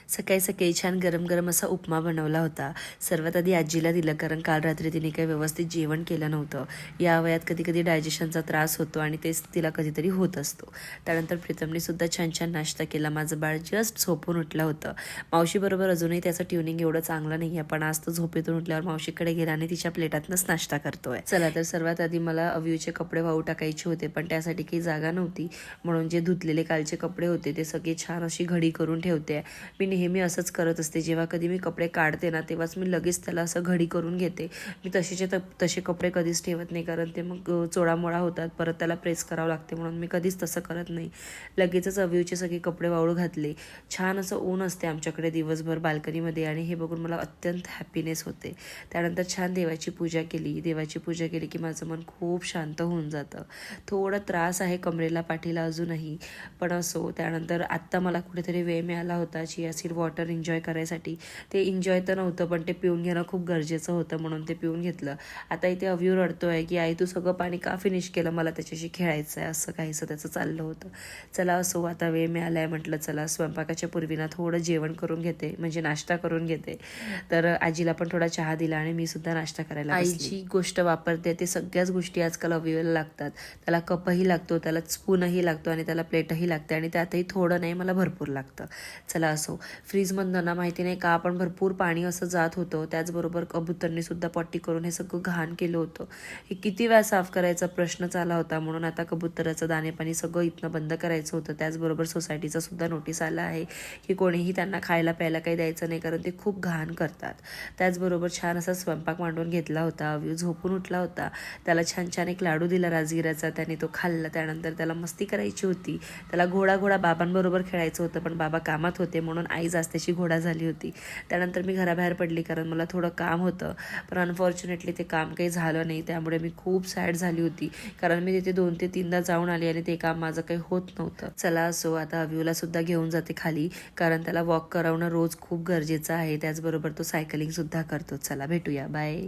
सकाळी सकाळी छान गरम गरम असा उपमा बनवला होता. सर्वात आधी आजीला दिलं, कारण काल रात्री तिने काही व्यवस्थित जेवण केलं नव्हतं. या वयात कधी कधी डायजेशनचा त्रास होतो आणि तेच तिला कधीतरी होत असतो. त्यानंतर प्रीतमने सुद्धा छान छान नाश्ता केला. माझं बाळ जस्ट झोपून उठलं होतं. मावशीबरोबर अजूनही त्याचं ट्युनिंग एवढं चांगलं नाही आहे, पण आज तो झोपेतून उठल्यावर मावशीकडे गेला आणि तिच्या प्लेटातनंच नाश्ता करतोय. चला तर सर्वात आधी मला अव्यूचे कपडे वाहू टाकायचे होते, पण त्यासाठी काही जागा नव्हती. म्हणून जे धुतलेले कालचे कपडे होते ते सगळे छान अशी घडी करून ठेवते. मी नेहमी असंच करत असते. जेव्हा कधी मी कपडे काढते ना, तेव्हाच मी लगेच त्याला असं घडी करून घेते. मी तसे कपडे कधीच ठेवत नाही, कारण ते मग चोळामोळा होतात, परत त्याला प्रेस करावं लागते. म्हणून मी कधीच तसं करत नाही. लगेचच अव्यूचे सगळे कपडे वाळू घातले. छान असं ऊन असते आमच्याकडे दिवसभर बाल्कनीमध्ये, आणि हे बघून मला अत्यंत हॅपीनेस होते. त्यानंतर छान देवाची पूजा केली. देवाची पूजा केली की माझं मन खूप शांत होऊन जातं. थोडा त्रास आहे कमरेला पाठीला अजूनही, पण असो. त्यानंतर आत्ता मला कुठेतरी वेळ मिळाला होता चिया सीड वॉटर एन्जॉय करायसाठी. ते एन्जॉय तर नव्हतं, पण ते पिऊन घेणं खूप गरजेचं होतं, म्हणून ते पिऊन घेतलं. आता इथे अव्यू रडतोय की आई तू सगळं पाणी का फिनिश केलं, मला त्याच्याशी खेळायचं आहे, असं काहीसं त्याचं चाललं होतं. चला असो, आता वेळ मिळाला आहे म्हटलं चला स्वयंपाकाच्या पूर्वीना थोडं जेवण करून घेते, म्हणजे नाश्ता करून घेते. तर आजीला पण थोडा चहा दिला आणि मी सुद्धा नाश्ता करायला बसली. आईची गोष्ट वापरते ते सगळ्याच गोष्टी आजकाल अव्यूला लागतात. त्याला कपही लागतो, त्याला स्पूनही लागतो आणि त्याला प्लेटही लागते, आणि त्यातही थोडं नाही, मला भरपूर लागतं. चला असो. फ्रीजमधनं ना माहिती नाही का पण भरपूर पाणी असं जात होतं. त्याचबरोबर कबूतरने सुद्धा पट्टी करून हे सगळं घाण केलं होतं. हे किती वेळा साफ करायचा प्रश्न आला होता. म्हणून आता कबूतराचं दाणे पाणी सगळं इथनं बंद करायचं होतं. त्याचबरोबर सोसायटीचा सुद्धा नोटीस आला आहे की कोणीही त्यांना खायला प्यायला काही द्यायचं नाही, कारण ते खूप घाण करतात. त्याचबरोबर छान असा स्वयंपाक मांडून घेतला होता. अव्यू झोपून उठला होता. त्याला छान छान एक लाडू दिला राजगिराचा, त्याने तो खाल्ला. त्यानंतर त्याला मस्ती करायची होती. त्याला घोडा बाबांबरोबर खेळायचं होतं, पण बाबा कामात होते, म्हणून आई जास्तीची घोडा झाली होती. त्यानंतर मी घराबाहेर पडली, कारण मला थोडं काम होतं, पण अनफॉर्च्युनेटली ते काम काही झालं नाही. त्यामुळे मी खूप सॅड झाली होती, कारण मी तिथे 2 ते 3दा जाऊन आली आणि ते काम माझं काही होत नव्हतं. चला असो, आता अव्यूला सुद्धा घेऊन जाते खाली, कारण त्याला वॉक करवणं रोज खूप गरजेचं आहे. त्याचबरोबर तो सायकलिंग सुद्धा करतो. चला भेटूया, बाय.